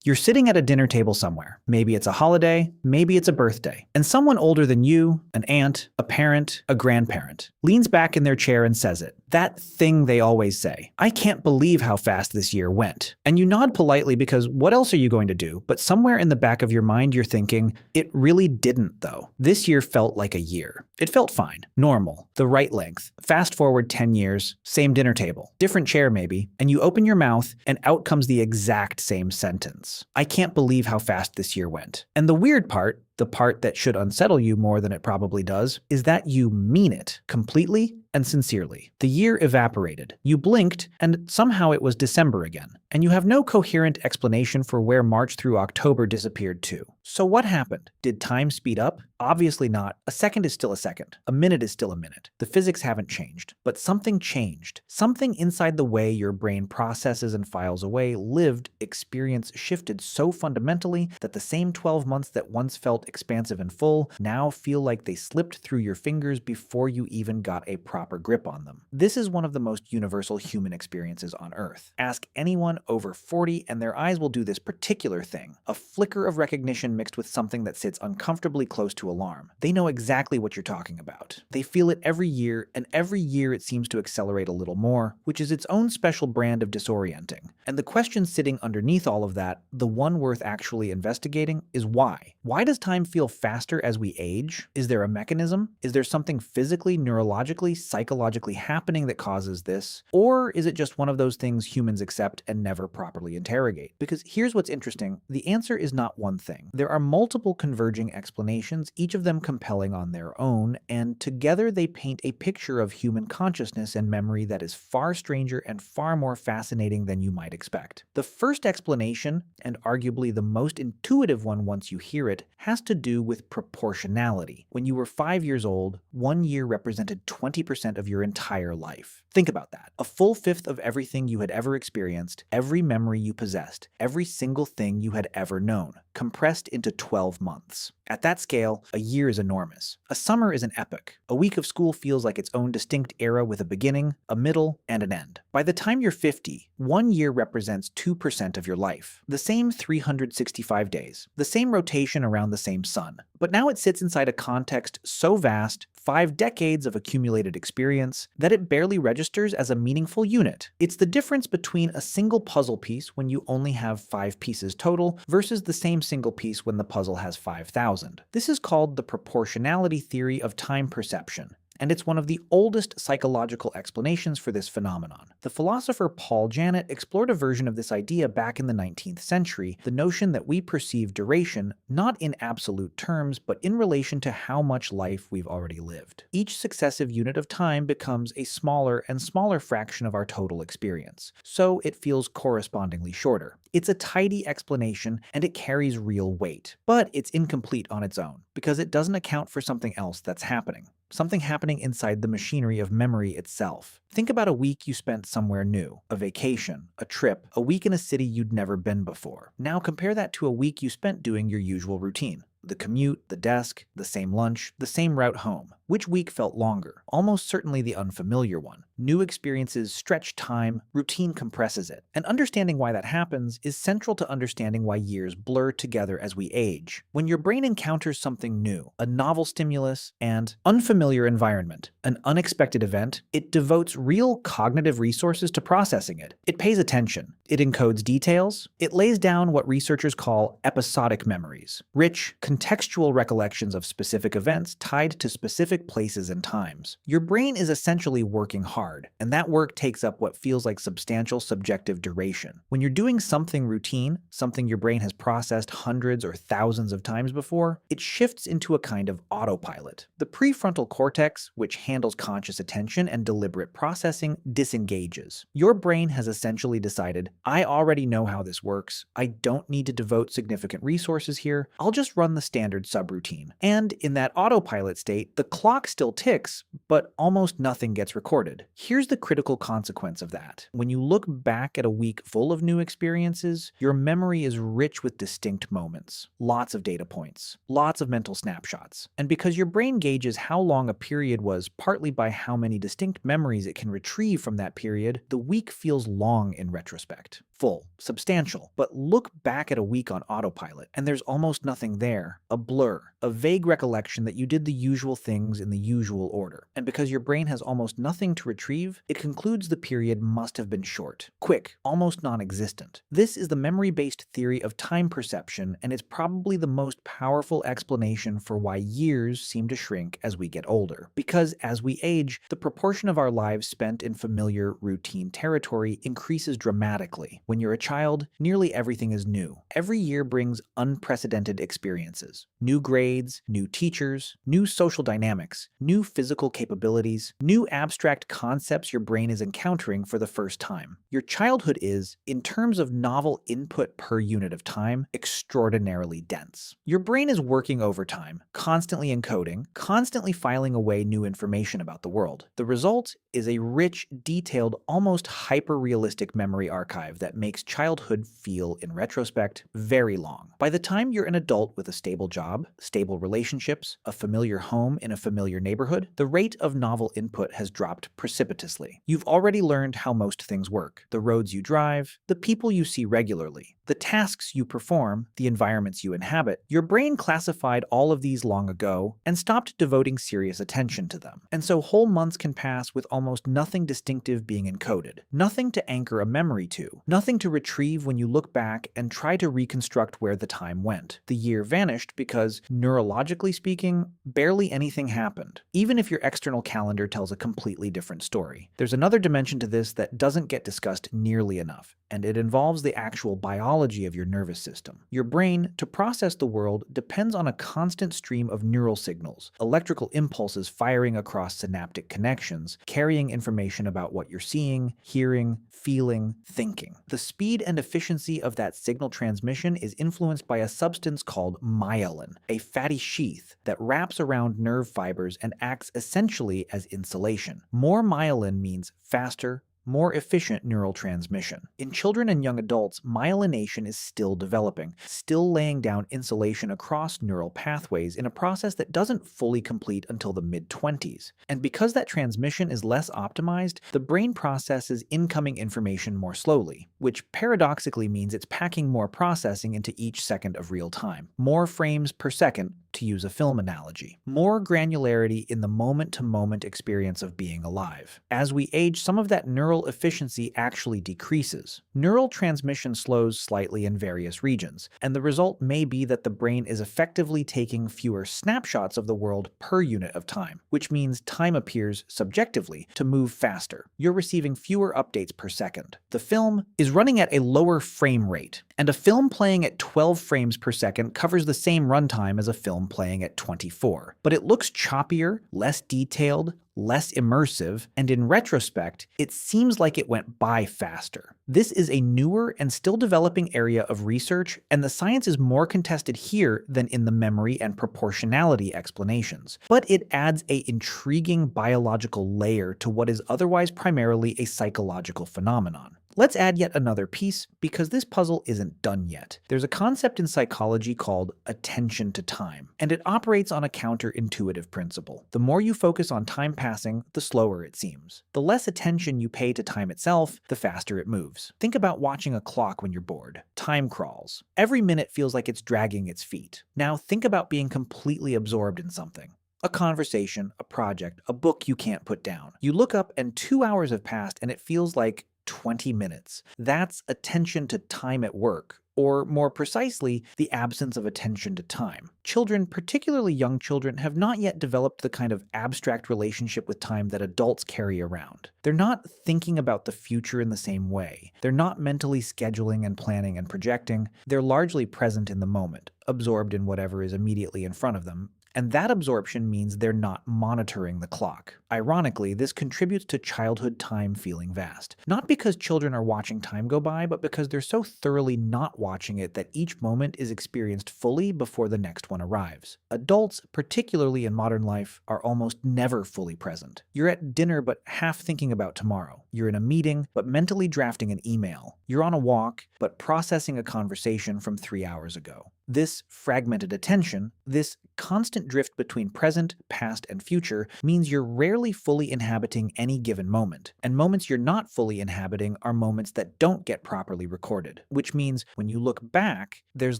You're sitting at a dinner table somewhere. Maybe it's a holiday, maybe it's a birthday. And someone older than you, an aunt, a parent, a grandparent, leans back in their chair and says it. That thing they always say. I can't believe how fast this year went. And you nod politely because what else are you going to do? But somewhere in the back of your mind, you're thinking, it really didn't though. This year felt like a year. It felt fine, normal, the right length. Fast forward 10 years, same dinner table, different chair maybe, and you open your mouth and out comes the exact same sentence. I can't believe how fast this year went. And the weird part, the part that should unsettle you more than it probably does, is that you mean it completely and sincerely. The year evaporated. You blinked, and somehow it was December again. And you have no coherent explanation for where March through October disappeared to. So what happened? Did time speed up? Obviously not. A second is still a second. A minute is still a minute. The physics haven't changed. But something changed. Something inside the way your brain processes and files away lived experience shifted so fundamentally that the same 12 months that once felt expansive and full now feel like they slipped through your fingers before you even got a proper grip on them. This is one of the most universal human experiences on Earth. Ask anyone over 40 and their eyes will do this particular thing. A flicker of recognition mixed with something that sits uncomfortably close to alarm. They know exactly what you're talking about. They feel it every year, and every year it seems to accelerate a little more, which is its own special brand of disorienting. And the question sitting underneath all of that, the one worth actually investigating, is why? Why does time feel faster as we age? Is there a mechanism? Is there something physically, neurologically, psychologically happening that causes this? Or is it just one of those things humans accept and never properly interrogate? Because here's what's interesting. The answer is not one thing. There are multiple converging explanations, each of them compelling on their own, and together they paint a picture of human consciousness and memory that is far stranger and far more fascinating than you might expect. The first explanation, and arguably the most intuitive one once you hear it, has to do with proportionality. When you were 5 years old, 1 year represented 20% of your entire life. Think about that. A full fifth of everything you had ever experienced, every memory you possessed, every single thing you had ever known, compressed into 12 months. At that scale, a year is enormous. A summer is an epoch. A week of school feels like its own distinct era with a beginning, a middle, and an end. By the time you're 50, 1 year represents 2% of your life. The same 365 days. The same rotation around the same sun. But now it sits inside a context so vast, 5 decades of accumulated experience, that it barely registers as a meaningful unit. It's the difference between a single puzzle piece when you only have 5 pieces total versus the same single piece when the puzzle has 5,000. This is called the proportionality theory of time perception, and it's one of the oldest psychological explanations for this phenomenon. The philosopher Paul Janet explored a version of this idea back in the 19th century, the notion that we perceive duration not in absolute terms, but in relation to how much life we've already lived. Each successive unit of time becomes a smaller and smaller fraction of our total experience, so it feels correspondingly shorter. It's a tidy explanation, and it carries real weight, but it's incomplete on its own, because it doesn't account for something else that's happening. Something happening inside the machinery of memory itself. Think about a week you spent somewhere new, a vacation, a trip, a week in a city you'd never been before. Now compare that to a week you spent doing your usual routine. The commute, the desk, the same lunch, the same route home. Which week felt longer? Almost certainly the unfamiliar one. New experiences stretch time, routine compresses it. And understanding why that happens is central to understanding why years blur together as we age. When your brain encounters something new, a novel stimulus, and unfamiliar environment, an unexpected event, it devotes real cognitive resources to processing it. It pays attention. It encodes details. It lays down what researchers call episodic memories, rich, contextual recollections of specific events tied to specific places and times. Your brain is essentially working hard, and that work takes up what feels like substantial subjective duration. When you're doing something routine, something your brain has processed hundreds or thousands of times before, it shifts into a kind of autopilot. The prefrontal cortex, which handles conscious attention and deliberate processing, disengages. Your brain has essentially decided, I already know how this works. I don't need to devote significant resources here. I'll just run the standard subroutine. And in that autopilot state, the clock still ticks, but almost nothing gets recorded. Here's the critical consequence of that. When you look back at a week full of new experiences, your memory is rich with distinct moments, lots of data points, lots of mental snapshots. And because your brain gauges how long a period was partly by how many distinct memories it can retrieve from that period, the week feels long in retrospect. full, substantial. But look back at a week on autopilot, and there's almost nothing there. A blur, a vague recollection that you did the usual things in the usual order. And because your brain has almost nothing to retrieve, it concludes the period must have been short, quick, almost non-existent. This is the memory-based theory of time perception, and it's probably the most powerful explanation for why years seem to shrink as we get older. Because as we age, the proportion of our lives spent in familiar, routine territory increases dramatically. When you're a child, nearly everything is new. Every year brings unprecedented experiences. New grades, new teachers, new social dynamics, new physical capabilities, new abstract concepts your brain is encountering for the first time. Your childhood is, in terms of novel input per unit of time, extraordinarily dense. Your brain is working overtime, constantly encoding, constantly filing away new information about the world. The result is a rich, detailed, almost hyper-realistic memory archive that makes childhood feel, in retrospect, very long. By the time you're an adult with a stable job, stable relationships, a familiar home in a familiar neighborhood, the rate of novel input has dropped precipitously. You've already learned how most things work: the roads you drive, the people you see regularly, the tasks you perform, the environments you inhabit. Your brain classified all of these long ago and stopped devoting serious attention to them. And so whole months can pass with almost nothing distinctive being encoded, nothing to anchor a memory to, nothing to retrieve when you look back and try to reconstruct where the time went. The year vanished because, neurologically speaking, barely anything happened, even if your external calendar tells a completely different story. There's another dimension to this that doesn't get discussed nearly enough, and it involves the actual biology of your nervous system. Your brain, to process the world, depends on a constant stream of neural signals, electrical impulses firing across synaptic connections, carrying information about what you're seeing, hearing, feeling, thinking. The speed and efficiency of that signal transmission is influenced by a substance called myelin, a fatty sheath that wraps around nerve fibers and acts essentially as insulation. More myelin means faster, more efficient neural transmission. In children and young adults, myelination is still developing, still laying down insulation across neural pathways in a process that doesn't fully complete until the mid-20s. And because that transmission is less optimized, the brain processes incoming information more slowly, which paradoxically means it's packing more processing into each second of real time. More frames per second, to use a film analogy. More granularity in the moment-to-moment experience of being alive. As we age, some of that neural efficiency actually decreases. Neural transmission slows slightly in various regions, and the result may be that the brain is effectively taking fewer snapshots of the world per unit of time, which means time appears, subjectively, to move faster. You're receiving fewer updates per second. The film is running at a lower frame rate, and a film playing at 12 frames per second covers the same runtime as a film playing at 24. But it looks choppier, less detailed, less immersive, and in retrospect, it seems like it went by faster. This is a newer and still developing area of research, and the science is more contested here than in the memory and proportionality explanations. But it adds an intriguing biological layer to what is otherwise primarily a psychological phenomenon. Let's add yet another piece, because this puzzle isn't done yet. There's a concept in psychology called attention to time, and it operates on a counterintuitive principle. The more you focus on time passing, the slower it seems. The less attention you pay to time itself, the faster it moves. Think about watching a clock when you're bored. Time crawls. Every minute feels like it's dragging its feet. Now think about being completely absorbed in something. A conversation, a project, a book you can't put down. You look up and 2 hours have passed and it feels like 20 minutes. That's attention to time at work, or more precisely, the absence of attention to time. Children, particularly young children, have not yet developed the kind of abstract relationship with time that adults carry around. They're not thinking about the future in the same way. They're not mentally scheduling and planning and projecting. They're largely present in the moment, absorbed in whatever is immediately in front of them. And that absorption means they're not monitoring the clock. Ironically, this contributes to childhood time feeling vast. Not because children are watching time go by, but because they're so thoroughly not watching it that each moment is experienced fully before the next one arrives. Adults, particularly in modern life, are almost never fully present. You're at dinner but half thinking about tomorrow. You're in a meeting but mentally drafting an email. You're on a walk but processing a conversation from 3 hours ago. This fragmented attention, this constant drift between present, past, and future, means you're rarely fully inhabiting any given moment. And moments you're not fully inhabiting are moments that don't get properly recorded, which means when you look back, there's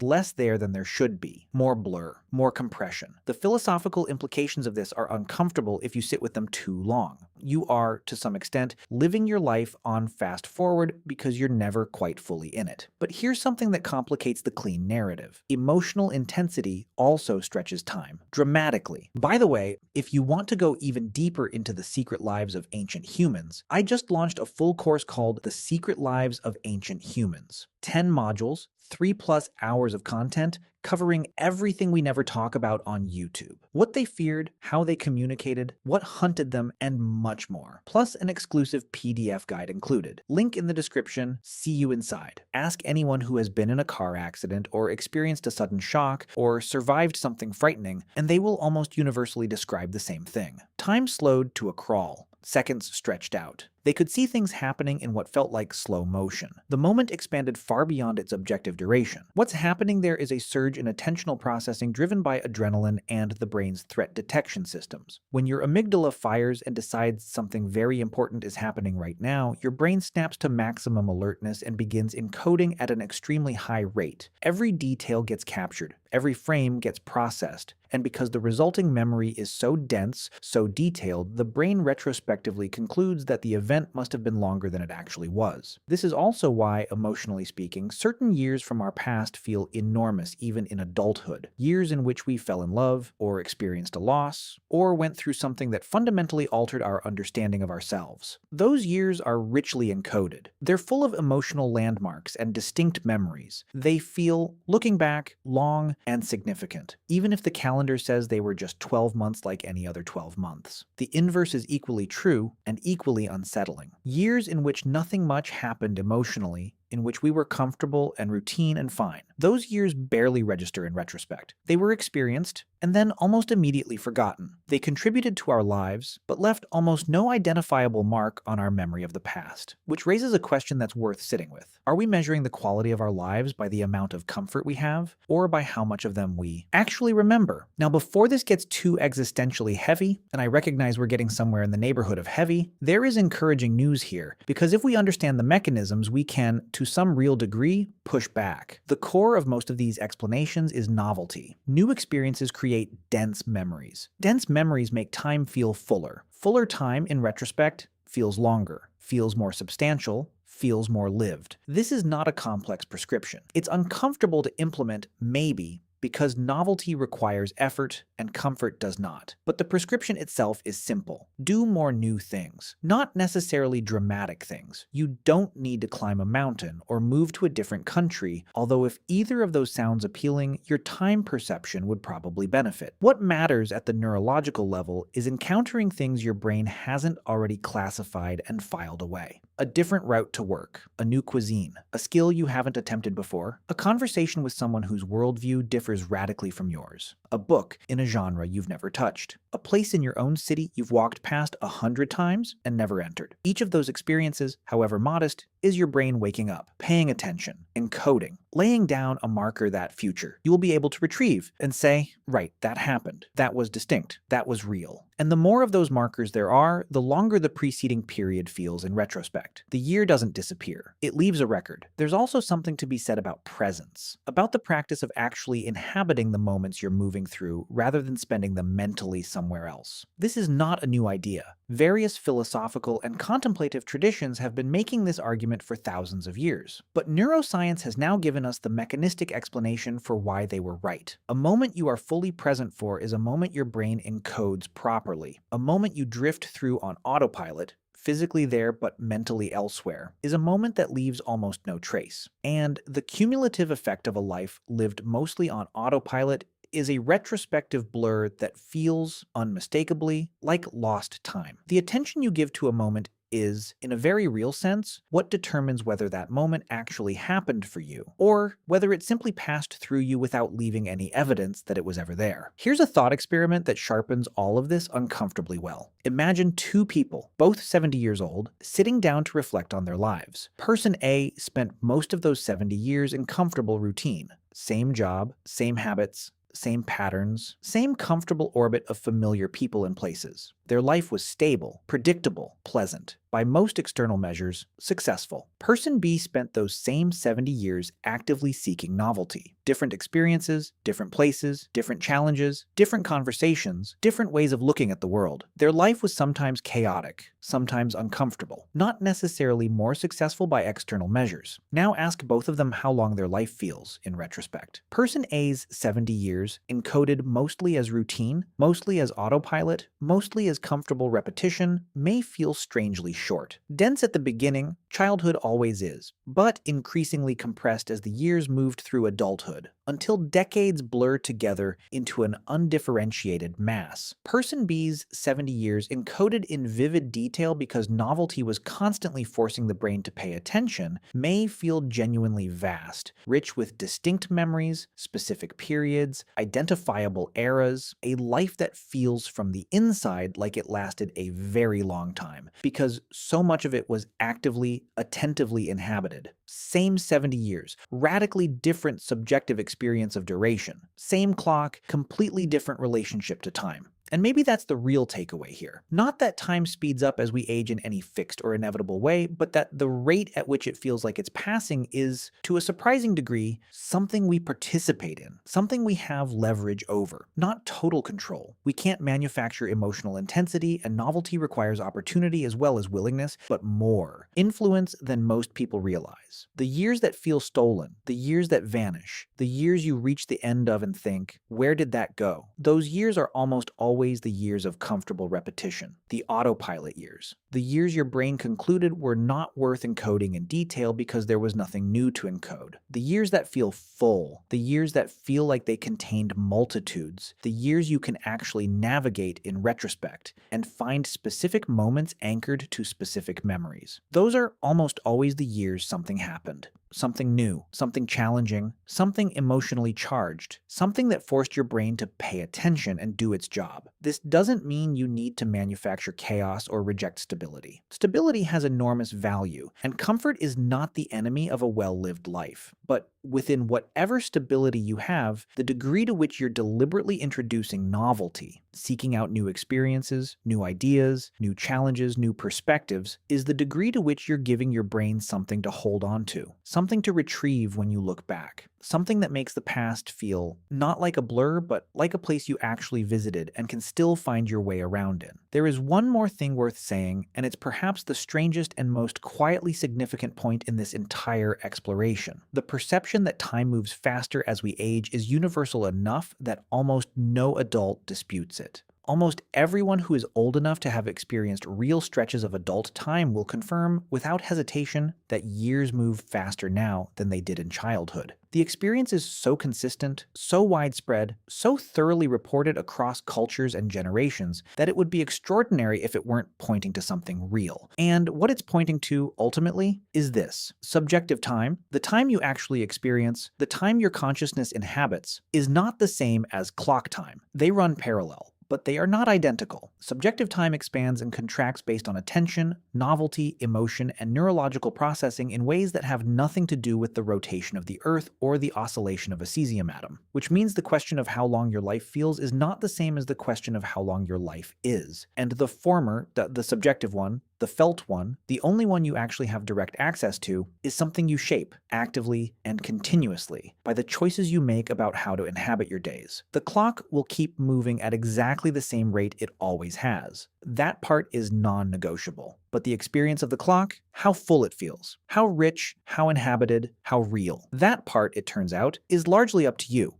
less there than there should be. More blur, more compression. The philosophical implications of this are uncomfortable if you sit with them too long. You are, to some extent, living your life on fast forward because you're never quite fully in it. But here's something that complicates the clean narrative. Emotional intensity also stretches time, dramatically. By the way, if you want to go even deeper into the secret lives of ancient humans, I just launched a full course called The Secret Lives of Ancient Humans. 10 modules, 3+ hours of content, covering everything we never talk about on YouTube. What they feared, how they communicated, what hunted them, and much more. Plus an exclusive PDF guide included. Link in the description. See you inside. Ask anyone who has been in a car accident or experienced a sudden shock or survived something frightening, and they will almost universally describe the same thing. Time slowed to a crawl. Seconds stretched out. They could see things happening in what felt like slow motion. The moment expanded far beyond its objective duration. What's happening there is a surge in attentional processing driven by adrenaline and the brain's threat detection systems. When your amygdala fires and decides something very important is happening right now, your brain snaps to maximum alertness and begins encoding at an extremely high rate. Every detail gets captured. Every frame gets processed. And because the resulting memory is so dense, so detailed, the brain retrospectively concludes that the event must have been longer than it actually was. This is also why, emotionally speaking, certain years from our past feel enormous even in adulthood. Years in which we fell in love, or experienced a loss, or went through something that fundamentally altered our understanding of ourselves. Those years are richly encoded. They're full of emotional landmarks and distinct memories. They feel, looking back, long and significant, even if the calendar says they were just 12 months like any other 12 months. The inverse is equally true and equally unsettling. Years in which nothing much happened emotionally, in which we were comfortable and routine and fine. Those years barely register in retrospect. They were experienced and then almost immediately forgotten. They contributed to our lives, but left almost no identifiable mark on our memory of the past. Which raises a question that's worth sitting with. Are we measuring the quality of our lives by the amount of comfort we have, or by how much of them we actually remember? Now, before this gets too existentially heavy, and I recognize we're getting somewhere in the neighborhood of heavy, there is encouraging news here, because if we understand the mechanisms, we can, to some real degree, push back. The core of most of these explanations is novelty. New experiences create dense memories. Dense memories make time feel fuller. Fuller time, in retrospect, feels longer, feels more substantial, feels more lived. This is not a complex prescription. It's uncomfortable to implement, maybe, because novelty requires effort and comfort does not. But the prescription itself is simple. Do more new things, not necessarily dramatic things. You don't need to climb a mountain or move to a different country, although if either of those sounds appealing, your time perception would probably benefit. What matters at the neurological level is encountering things your brain hasn't already classified and filed away. A different route to work, a new cuisine, a skill you haven't attempted before, a conversation with someone whose worldview differs radically from yours, a book in a genre you've never touched, a place in your own city you've walked past 100 times and never entered. Each of those experiences, however modest, is your brain waking up, paying attention, encoding, laying down a marker that future you will be able to retrieve and say, right, that happened, that was distinct, that was real. And the more of those markers there are, the longer the preceding period feels in retrospect. The year doesn't disappear. It leaves a record. There's also something to be said about presence, about the practice of actually inhabiting the moments you're moving through rather than spending them mentally somewhere else. This is not a new idea. Various philosophical and contemplative traditions have been making this argument for thousands of years. But neuroscience has now given us the mechanistic explanation for why they were right. A moment you are fully present for is a moment your brain encodes properly. A moment you drift through on autopilot, physically there but mentally elsewhere, is a moment that leaves almost no trace. And the cumulative effect of a life lived mostly on autopilot is a retrospective blur that feels unmistakably like lost time. The attention you give to a moment is, in a very real sense, what determines whether that moment actually happened for you, or whether it simply passed through you without leaving any evidence that it was ever there. Here's a thought experiment that sharpens all of this uncomfortably well. Imagine two people, both 70 years old, sitting down to reflect on their lives. Person A spent most of those 70 years in comfortable routine. Same job, same habits, same patterns, same comfortable orbit of familiar people and places. Their life was stable, predictable, pleasant. By most external measures, successful. Person B spent those same 70 years actively seeking novelty. Different experiences, different places, different challenges, different conversations, different ways of looking at the world. Their life was sometimes chaotic, sometimes uncomfortable, not necessarily more successful by external measures. Now ask both of them how long their life feels in retrospect. Person A's 70 years, encoded mostly as routine, mostly as autopilot, mostly as comfortable repetition, may feel strangely short. Dense at the beginning, childhood always is, but increasingly compressed as the years moved through adulthood, until decades blur together into an undifferentiated mass. Person B's 70 years, encoded in vivid detail because novelty was constantly forcing the brain to pay attention, may feel genuinely vast, rich with distinct memories, specific periods, identifiable eras, a life that feels from the inside like it lasted a very long time, because so much of it was actively, attentively inhabited. Same 70 years, radically different subjective experience of duration. Same clock, completely different relationship to time. And maybe that's the real takeaway here. Not that time speeds up as we age in any fixed or inevitable way, but that the rate at which it feels like it's passing is, to a surprising degree, something we participate in, something we have leverage over, not total control. We can't manufacture emotional intensity, and novelty requires opportunity as well as willingness, but more influence than most people realize. The years that feel stolen, the years that vanish, the years you reach the end of and think, where did that go? Those years are almost always the years of comfortable repetition, the autopilot years, the years your brain concluded were not worth encoding in detail because there was nothing new to encode, the years that feel full, the years that feel like they contained multitudes, the years you can actually navigate in retrospect and find specific moments anchored to specific memories. Those are almost always the years something happened. Something new, something challenging, something emotionally charged, something that forced your brain to pay attention and do its job. This doesn't mean you need to manufacture chaos or reject stability. Stability has enormous value, and comfort is not the enemy of a well-lived life. But within whatever stability you have, the degree to which you're deliberately introducing novelty, seeking out new experiences, new ideas, new challenges, new perspectives, is the degree to which you're giving your brain something to hold on to, something to retrieve when you look back, something that makes the past feel not like a blur, but like a place you actually visited and can still find your way around in. There is one more thing worth saying, and it's perhaps the strangest and most quietly significant point in this entire exploration. The perception that time moves faster as we age is universal enough that almost no adult disputes it. Almost everyone who is old enough to have experienced real stretches of adult time will confirm, without hesitation, that years move faster now than they did in childhood. The experience is so consistent, so widespread, so thoroughly reported across cultures and generations that it would be extraordinary if it weren't pointing to something real. And what it's pointing to, ultimately, is this. Subjective time, the time you actually experience, the time your consciousness inhabits, is not the same as clock time. They run parallel, but they are not identical. Subjective time expands and contracts based on attention, novelty, emotion, and neurological processing in ways that have nothing to do with the rotation of the Earth or the oscillation of a cesium atom, which means the question of how long your life feels is not the same as the question of how long your life is. And the former, the subjective one, the felt one, the only one you actually have direct access to, is something you shape, actively and continuously, by the choices you make about how to inhabit your days. The clock will keep moving at exactly the same rate it always has. That part is non-negotiable. But the experience of the clock, how full it feels, how rich, how inhabited, how real, that part, it turns out, is largely up to you.